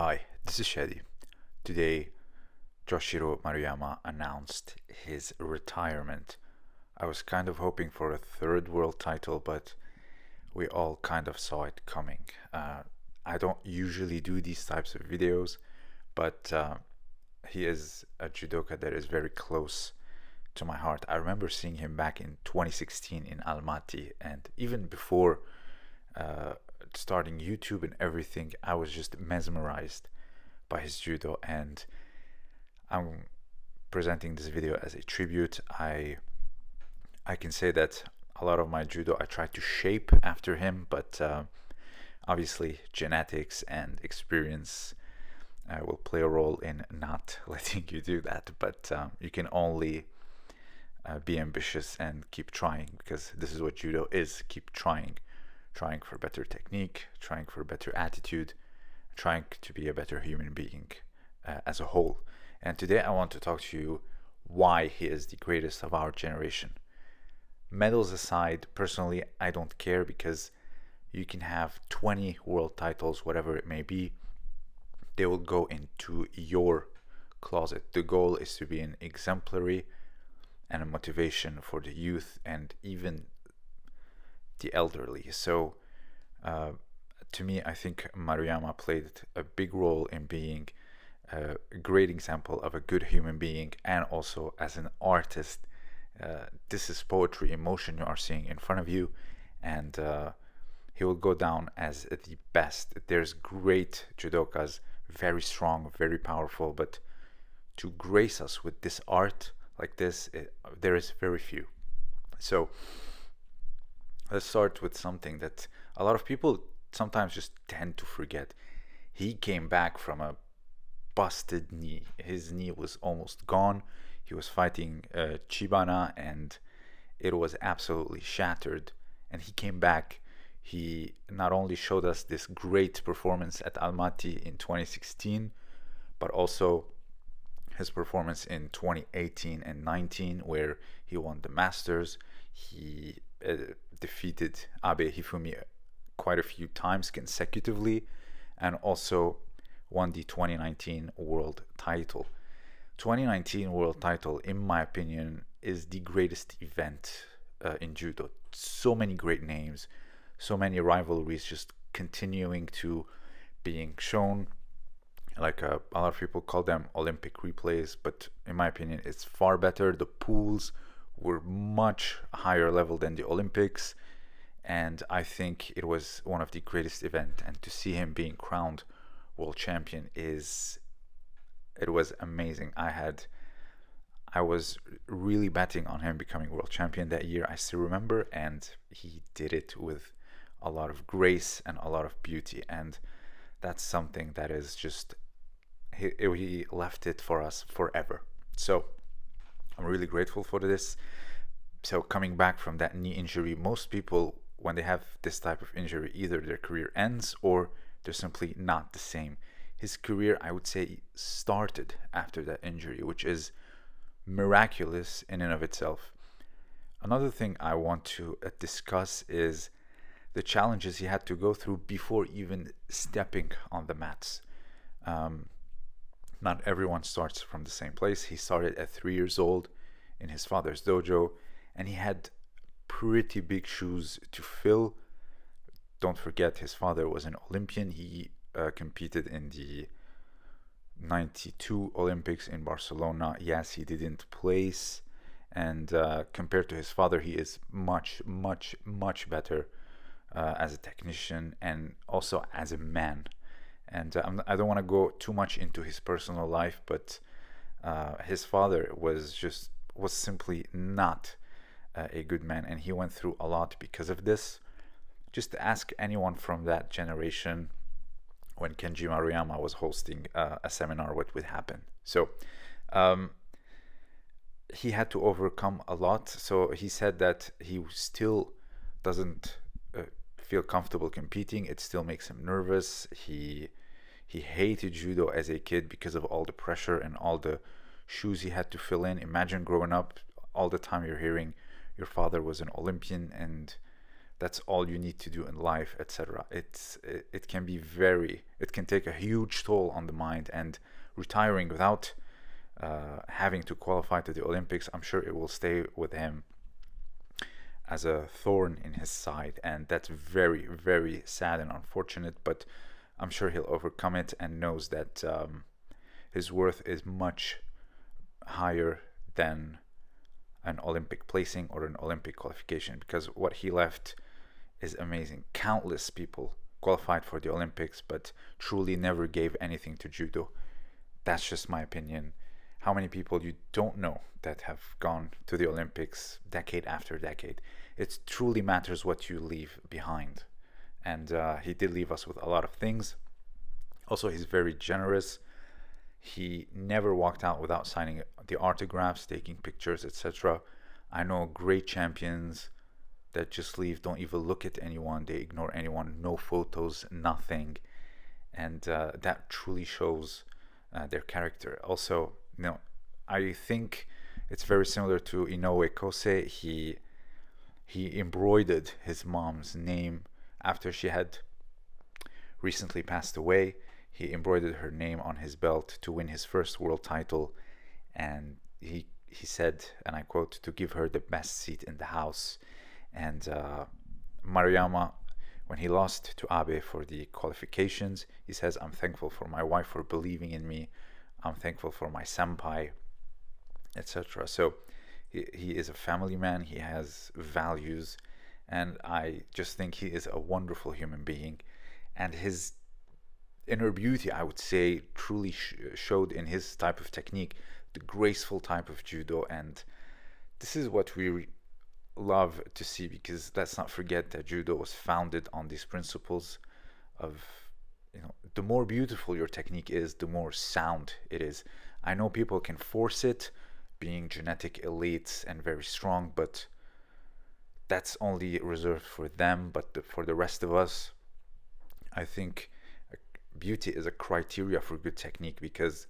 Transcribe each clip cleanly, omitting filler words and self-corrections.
Hi, this is Shadi. Today, Joshiro Maruyama announced his retirement. I was kind of hoping for a third world title, but we all kind of saw it coming. I don't usually do these types of videos, but he is a judoka that is very close to my heart. I remember seeing him back in 2016 in Almaty, and even before uh, starting YouTube and everything, I was just mesmerized by his judo, and I'm presenting this video as a tribute. I can say that a lot of my judo I tried to shape after him, but obviously genetics and experience will play a role in not letting you do that. But you can only be ambitious and keep trying, because this is what judo is: keep trying for better technique, trying for better attitude, trying to be a better human being as a whole. And today I want to talk to you why he is the greatest of our generation. Medals aside, personally, I don't care, because you can have 20 world titles, whatever it may be, they will go into your closet. The goal is to be an exemplary and a motivation for the youth and even the elderly. So, to me, I think Maruyama played a big role in being a great example of a good human being, and also as an artist. This is poetry, emotion you are seeing in front of you, and he will go down as the best. There's great judokas, very strong, very powerful, but to grace us with this art like this, there is very few. So let's start with something that a lot of people sometimes just tend to forget. He came back from a busted knee. His knee was almost gone. He was fighting Chibana, and it was absolutely shattered. And he came back. He not only showed us this great performance at Almaty in 2016, but also his performance in 2018 and 19, where he won the Masters. He defeated Abe Hifumi quite a few times consecutively, and also won the 2019 world title. 2019 world title, in my opinion, is the greatest event in judo. So many great names, so many rivalries just continuing to being shown. Like a lot of people call them Olympic replays, but in my opinion, it's far better. The pools were much higher level than the Olympics, and I think it was one of the greatest events. And to see him being crowned world champion it was amazing. I was really betting on him becoming world champion that year, I still remember, and he did it with a lot of grace and a lot of beauty, and that's something that is just he left it for us forever. So I'm really grateful for this. So coming back from that knee injury, most people, when they have this type of injury, either their career ends or they're simply not the same. His career, I would say, started after that injury, which is miraculous in and of itself. Another thing I want to discuss is the challenges he had to go through before even stepping on the mats. Not everyone starts from the same place. He started at 3 years old in his father's dojo, and he had pretty big shoes to fill. Don't forget, his father was an Olympian. He competed in the 92 Olympics in Barcelona. Yes, he didn't place, and compared to his father, he is much, much, much better as a technician and also as a man. And I don't want to go too much into his personal life, but his father was simply not a good man, and he went through a lot because of this. Just ask anyone from that generation, when Kenji Maruyama was hosting a seminar, what would happen. So he had to overcome a lot. So he said that he still doesn't feel comfortable competing. It still makes him nervous. He hated judo as a kid because of all the pressure and all the shoes he had to fill in. Imagine growing up all the time you're hearing your father was an Olympian, and that's all you need to do in life, etc. It can be it can take a huge toll on the mind, and retiring without having to qualify to the Olympics, I'm sure it will stay with him as a thorn in his side, and that's very, very sad and unfortunate, but I'm sure he'll overcome it and knows that his worth is much higher than an Olympic placing or an Olympic qualification, because what he left is amazing. Countless people qualified for the Olympics but truly never gave anything to judo. That's just my opinion. How many people you don't know that have gone to the Olympics decade after decade? It truly matters what you leave behind. And he did leave us with a lot of things. Also, he's very generous. He never walked out without signing the autographs, taking pictures, etc. I know great champions that just leave, don't even look at anyone, they ignore anyone, no photos, nothing. And that truly shows their character. Also, I think it's very similar to Inoue Kosei. He embroidered his mom's name after she had recently passed away. He embroidered her name on his belt to win his first world title, and he said, and I quote, to give her the best seat in the house. And Maruyama, when he lost to Abe for the qualifications, he says, I'm thankful for my wife for believing in me, I'm thankful for my senpai, etc. So he is a family man, he has values, and I just think he is a wonderful human being. And his inner beauty, I would say, truly showed in his type of technique, the graceful type of judo. And this is what we love to see, because let's not forget that judo was founded on these principles of, the more beautiful your technique is, the more sound it is. I know people can force it, being genetic elites and very strong, but that's only reserved for them. But for the rest of us, I think beauty is a criteria for good technique, because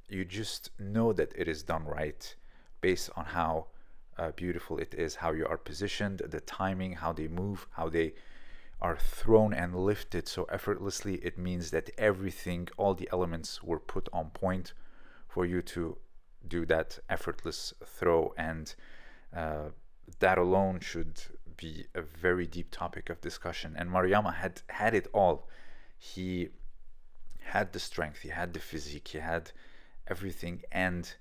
you just know that it is done right based on how beautiful it is, how you are positioned, the timing, how they move, how they are thrown and lifted so effortlessly. It means that everything, all the elements were put on point for you to do that effortless throw. And that alone should be a very deep topic of discussion. And Maruyama had it all. He had the strength, he had the physique, he had everything, and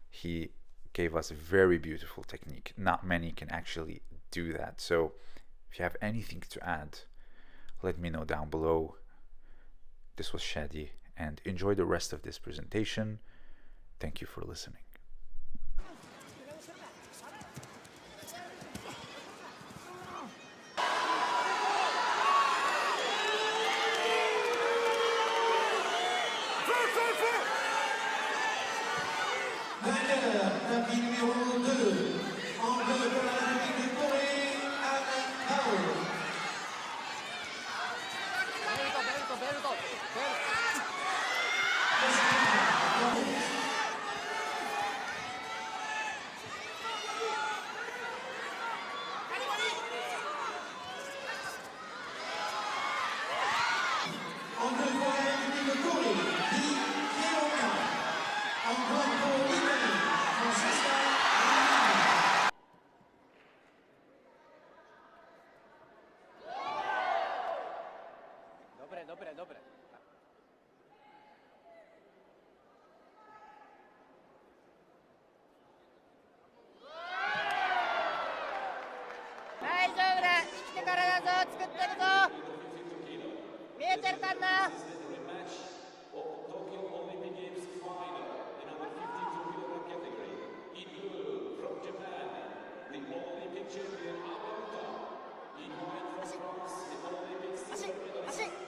he gave us very beautiful technique. Not many can actually do that. So if you have anything to add, let me know down below. This was Shadi, and enjoy the rest of this presentation. Thank you for listening. Tapis numéro 2, en bleu pour la République de Corée, Anna Kao. En bleu pour la République de Corée, Lee Kyeonga. En blanc pour l'Italie, Francesca Rini. Dobre. Así.